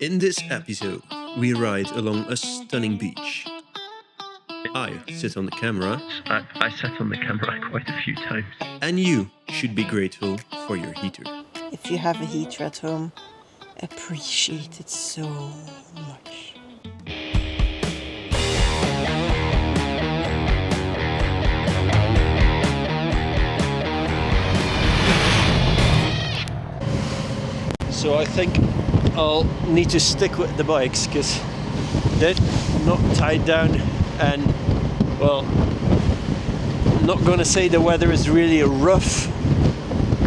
In this episode, we ride along a stunning beach. I sit on the camera. I sat on the camera quite a few times. And you should be grateful for your heater. If you have a heater at home, appreciate it so much. So I think I'll need to stick with the bikes because they're not tied down, and well, I'm not gonna say the weather is really rough,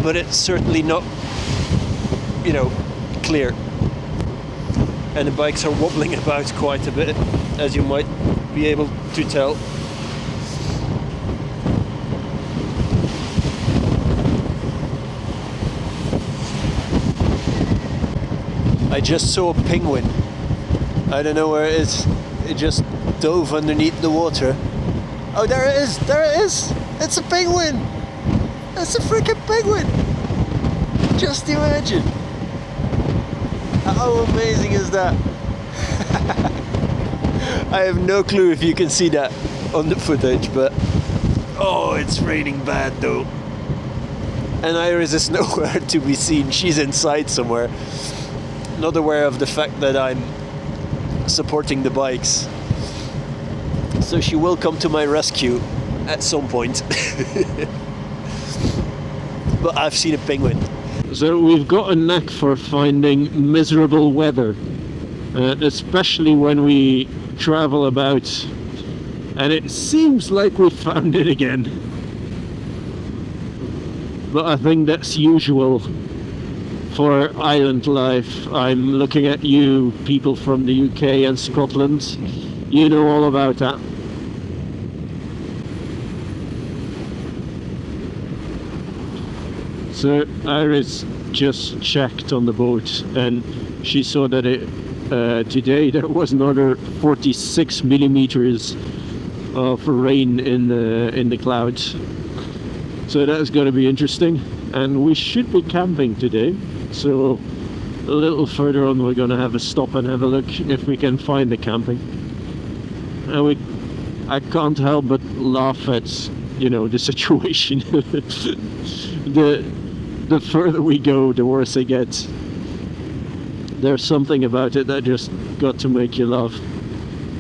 but it's certainly not, clear. And the bikes are wobbling about quite a bit, as you might be able to tell. I just saw a penguin. I don't know where it is. It just dove underneath the water. Oh, there it is! There it is! It's a penguin! It's a freaking penguin! Just imagine! How amazing is that? I have no clue if you can see that on the footage, but oh, it's raining bad though. And Iris is nowhere to be seen. She's inside somewhere. Not aware of the fact that I'm supporting the bikes. So she will come to my rescue at some point. But I've seen a penguin. So we've got a knack for finding miserable weather, especially when we travel about, and it seems like we found it again. But I think that's usual for island life. I'm looking at you people from the UK and Scotland. You know all about that. So Iris just checked on the boat and she saw that today there was another 46 millimeters of rain in the clouds. So that's going to be interesting, and we should be camping today. So a little further on we're going to have a stop and have a look if we can find the camping. And I can't help but laugh at the situation. The further we go, the worse it gets. There's something about it that just got to make you laugh.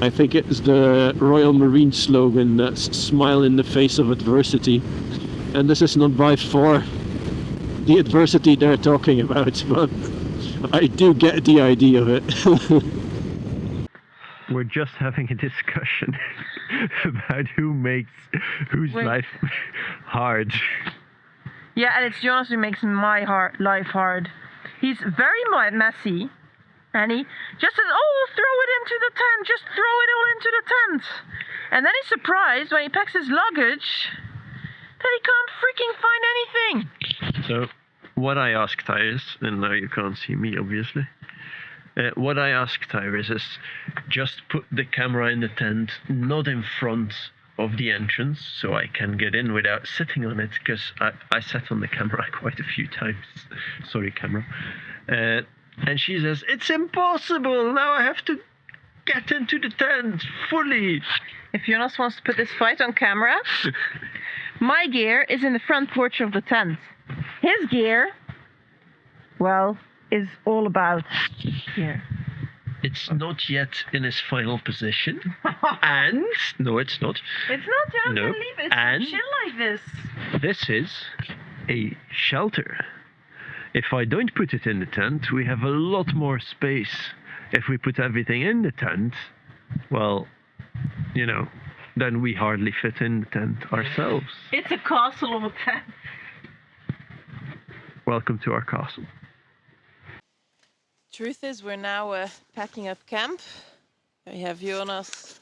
I think it's the Royal Marine slogan, that's smile in the face of adversity. And this is not by far the adversity they're talking about, but I do get the idea of it. We're just having a discussion about whose life hard. Yeah, and it's Jonas who makes my life hard. He's very messy, and he just says, "Oh, throw it into the tent, just throw it all into the tent." And then he's surprised when he packs his luggage that he can't freaking find anything. So, what I asked Iris, and now you can't see me obviously, what I asked Iris is just put the camera in the tent, not in front of the entrance, so I can get in without sitting on it, because I sat on the camera quite a few times. Sorry, camera. And she says, "It's impossible, now I have to get into the tent fully." If Jonas wants to put this fight on camera, my gear is in the front porch of the tent. His gear, well, is all about here. It's not yet in its final position. And no, it's not. It's not, Jonas, No. leave it. And Chill like this. this is a shelter. If I don't put it in the tent, we have a lot more space. If we put everything in the tent, well, then we hardly fit in the tent ourselves. It's a castle of a tent. Welcome to our castle. Truth is, we're now packing up camp. We have Jonas.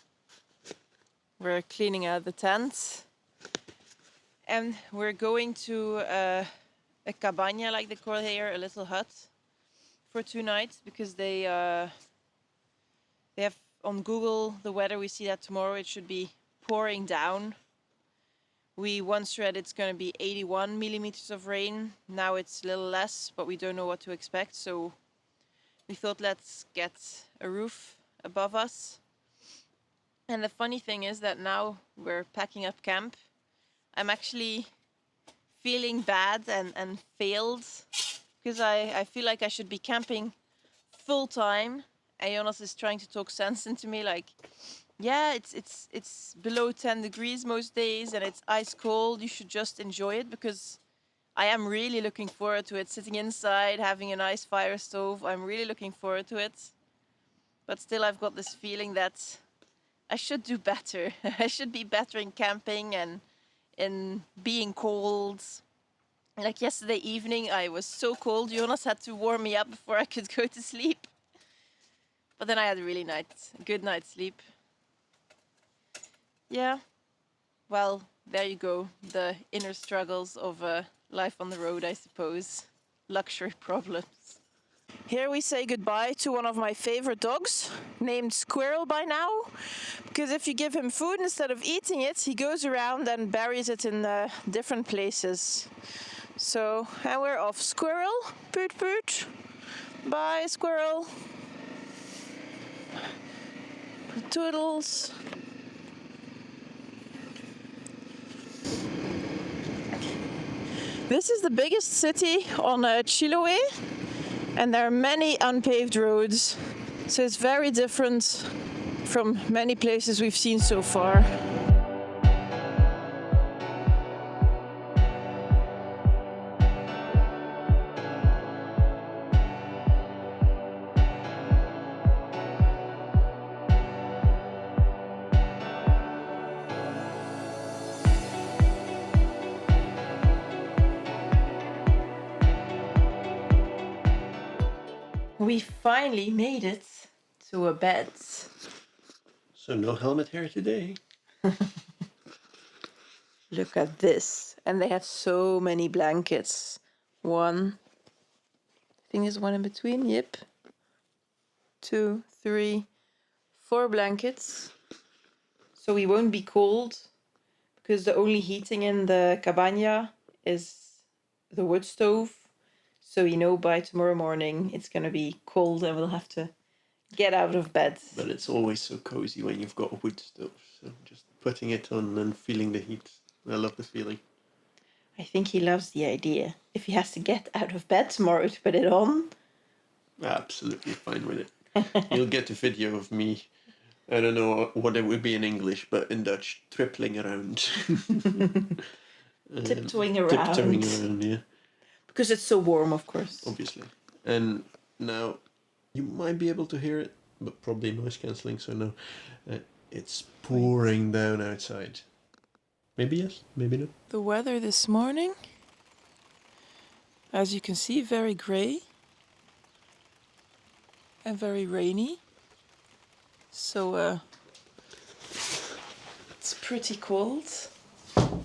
We're cleaning out the tent. And we're going to a cabaña, like they call here, a little hut, for 2 nights, because they have on Google the weather. We see that tomorrow it should be pouring down. We once read it's going to be 81 millimeters of rain. Now it's a little less, but we don't know what to expect. So we thought let's get a roof above us. And the funny thing is that now we're packing up camp. I'm actually feeling bad and failed because I feel like I should be camping full time. And Jonas is trying to talk sense into me, like, yeah, it's below 10 degrees most days and it's ice cold. You should just enjoy it, because I am really looking forward to it. Sitting inside, having a nice fire stove, I'm really looking forward to it. But still, I've got this feeling that I should do better. I should be better in camping and in being cold. Like yesterday evening, I was so cold. Jonas had to warm me up before I could go to sleep. But then I had a really good night's sleep. Yeah, well, there you go. The inner struggles of life on the road, I suppose. Luxury problems. Here we say goodbye to one of my favorite dogs, named Squirrel by now. Because if you give him food instead of eating it, he goes around and buries it in different places. So, and we're off. Squirrel, poot poot. Bye, Squirrel. Toodles. This is the biggest city on Chiloé, and there are many unpaved roads, so it's very different from many places we've seen so far. We finally made it to a bed. So no helmet here today. Look at this. And they have so many blankets. One. I think there's one in between. Yep. 2, 3, 4 blankets. So we won't be cold, because the only heating in the cabaña is the wood stove. So we know by tomorrow morning it's going to be cold and we'll have to get out of bed. But it's always so cozy when you've got a wood stove. So just putting it on and feeling the heat. I love the feeling. I think he loves the idea. If he has to get out of bed tomorrow to put it on. Absolutely fine with it. You'll get a video of me, I don't know what it would be in English, but in Dutch, trippling around. Tiptoeing around. Tiptoeing around, yeah. Because it's so warm, of course. Obviously. And now, you might be able to hear it, but probably noise cancelling, so no. It's pouring down outside. Maybe yes, maybe no. The weather this morning, as you can see, very grey and very rainy. So it's pretty cold.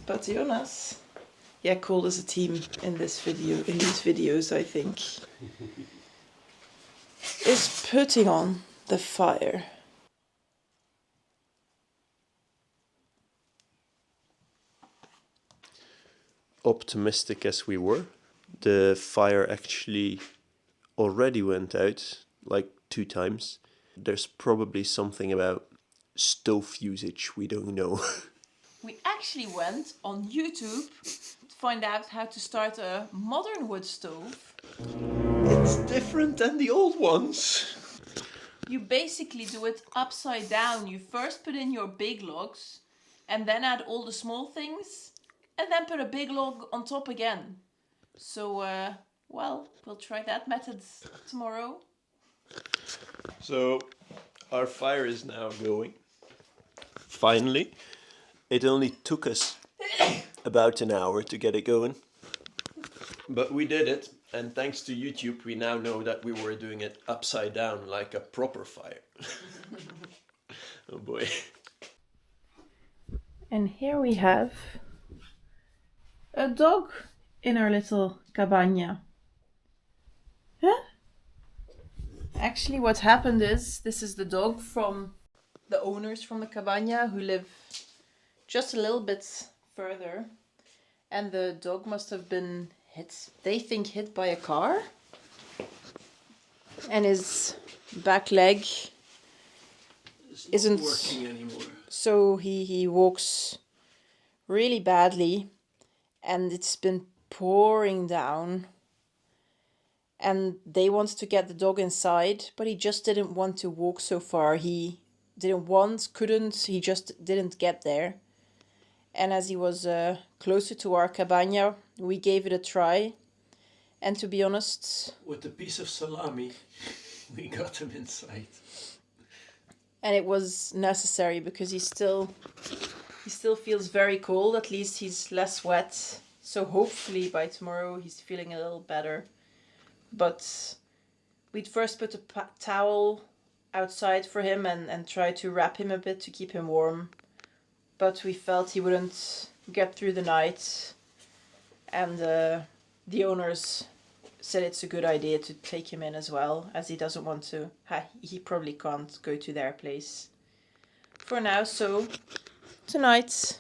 But Jonas, yeah, cold as a team in this video, in these videos, I think, is putting on the fire. Optimistic as we were, the fire actually already went out like 2 times. There's probably something about stove usage we don't know. We actually went on YouTube to find out how to start a modern wood stove. It's different than the old ones. You basically do it upside down. You first put in your big logs and then add all the small things and then put a big log on top again. So, well, we'll try that method tomorrow. So, our fire is now going. Finally. It only took us about an hour to get it going. But we did it, and thanks to YouTube, we now know that we were doing it upside down like a proper fire. Oh boy. And here we have a dog in our little cabaña. Huh? Actually, what happened is, this is the dog from the owners from the cabaña who live just a little bit further. And the dog must have been hit, they think hit by a car. and his back leg isn't working anymore. So he walks really badly, and it's been pouring down. And they wanted to get the dog inside, but he just didn't want to walk so far. He couldn't, he just didn't get there. And as he was closer to our cabaña, we gave it a try. And to be honest... With a piece of salami, we got him inside. And it was necessary because he still feels very cold. At least he's less wet. So hopefully by tomorrow he's feeling a little better. But we'd first put a towel outside for him and try to wrap him a bit to keep him warm. But we felt he wouldn't get through the night. And the owners said it's a good idea to take him in as well, as he doesn't want to. He probably can't go to their place for now. So tonight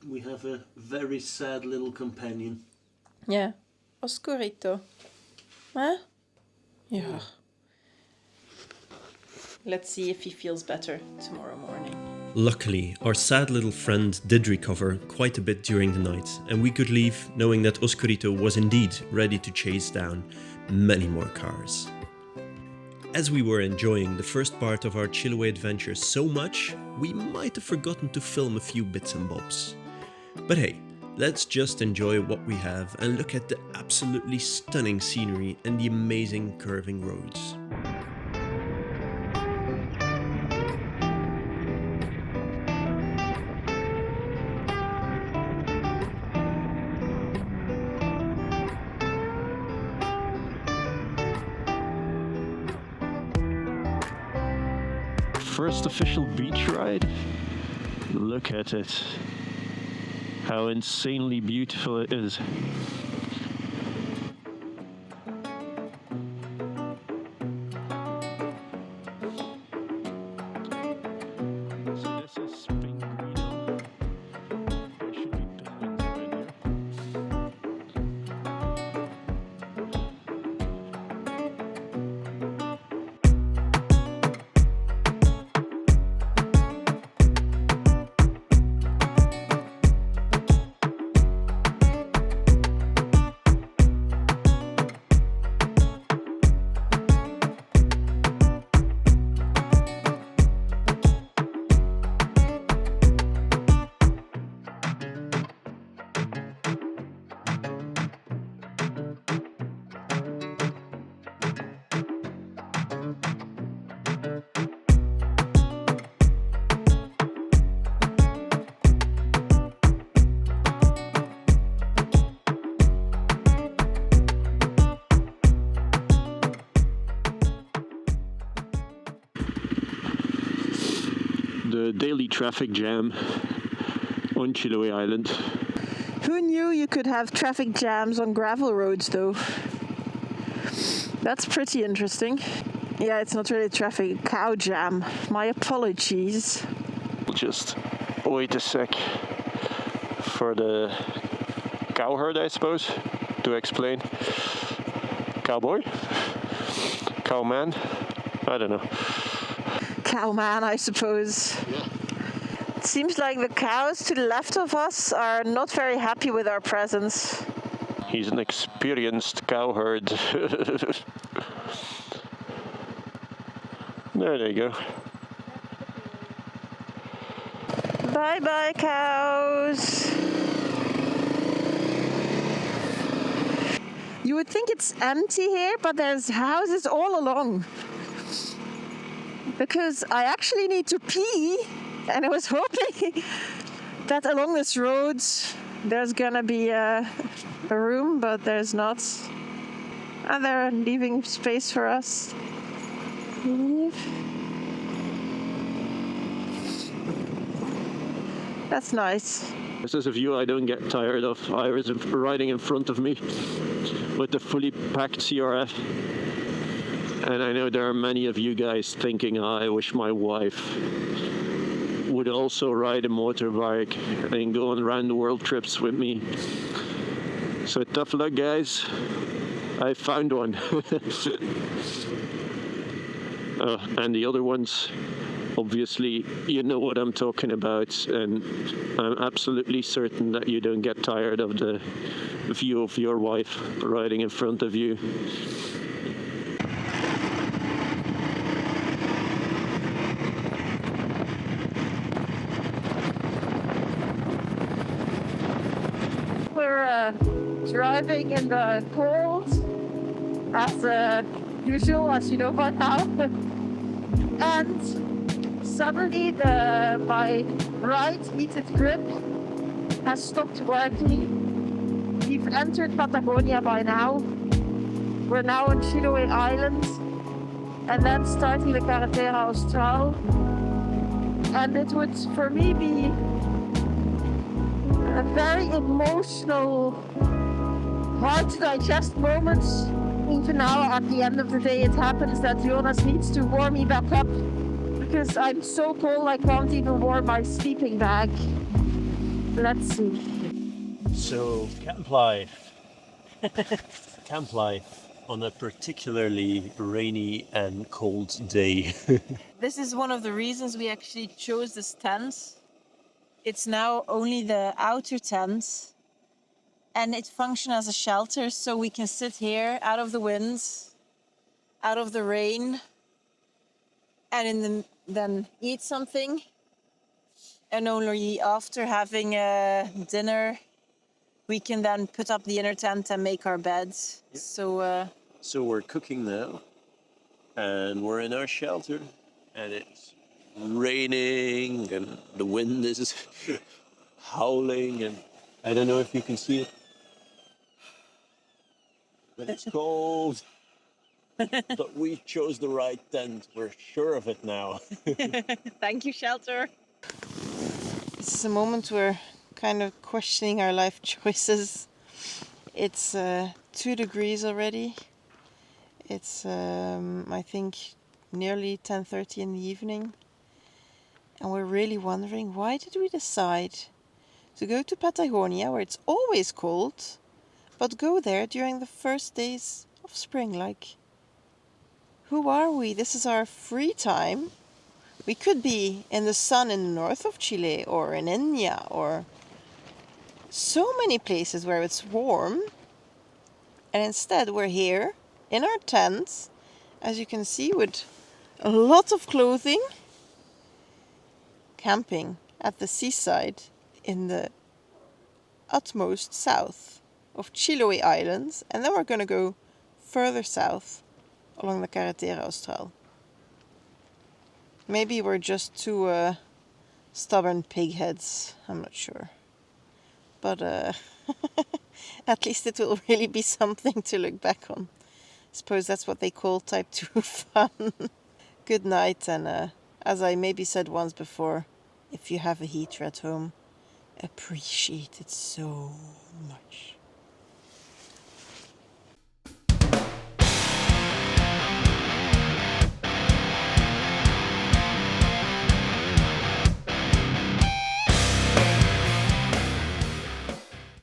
we have a very sad little companion. Yeah, Oscurito. Huh? Yeah. Let's see if he feels better tomorrow morning. Luckily, our sad little friend did recover quite a bit during the night, and we could leave knowing that Oscarito was indeed ready to chase down many more cars. As we were enjoying the first part of our Chiloé adventure so much, we might have forgotten to film a few bits and bobs. But hey, let's just enjoy what we have and look at the absolutely stunning scenery and the amazing curving roads. First official beach ride. Look at it. How insanely beautiful it is. So this is Spring Green. There should be penguins around here. The daily traffic jam on Chiloé Island. Who knew you could have traffic jams on gravel roads, though? That's pretty interesting. Yeah, it's not really traffic, cow jam. My apologies. Just wait a sec for the cow herd, I suppose, to explain. Cowboy? Cowman? I don't know. Cowman, I suppose. Yeah. It seems like the cows to the left of us are not very happy with our presence. He's an experienced cowherd. There they go. Bye-bye, cows. You would think it's empty here, but there's houses all along. Because I actually need to pee, and I was hoping that along this road there's gonna be a room, but there's not. And they're leaving space for us. That's nice. This is a view I don't get tired of. Iris riding in front of me with the fully packed CRF. And I know there are many of you guys thinking, I wish my wife would also ride a motorbike and go on round the world trips with me. So tough luck, guys. I found one. And the other ones, obviously, you know what I'm talking about, and I'm absolutely certain that you don't get tired of the view of your wife riding in front of you. We're driving in the cold, as usual, as you know by now. And suddenly my right heated grip has stopped working. We've entered Patagonia by now. We're now on Chiloé Island and then starting the Carretera Austral. And it would, for me, be a very emotional, hard to digest moment. Even now, at the end of the day, it happens that Jonas needs to warm me back up because I'm so cold I can't even warm my sleeping bag. Let's see. So, camp life. Camp life on a particularly rainy and cold day. This is one of the reasons we actually chose this tent. It's now only the outer tent and it functions as a shelter, so we can sit here out of the wind, out of the rain, and then eat something. And only after having dinner, we can then put up the inner tent and make our beds. Yep. So we're cooking now, and we're in our shelter, and it's raining, and the wind is howling, and I don't know if you can see it, but it's cold. But we chose the right tent. We're sure of it now. Thank you, shelter. This is a moment we're kind of questioning our life choices. It's 2 degrees already. It's I think nearly 10:30 in the evening, and we're really wondering, why did we decide to go to Patagonia, where it's always cold, but go there during the first days of spring? Like, who are we? This is our free time. We could be in the sun in the north of Chile or in India or so many places where it's warm, and instead we're here in our tents, as you can see, with a lot of clothing, camping at the seaside in the utmost south of Chiloé Island, and then we're going to go further south along the Carretera Austral. Maybe we're just two stubborn pigheads, I'm not sure. But at least it will really be something to look back on. I suppose that's what they call type 2 fun. Good night, and as I maybe said once before, if you have a heater at home, appreciate it so much.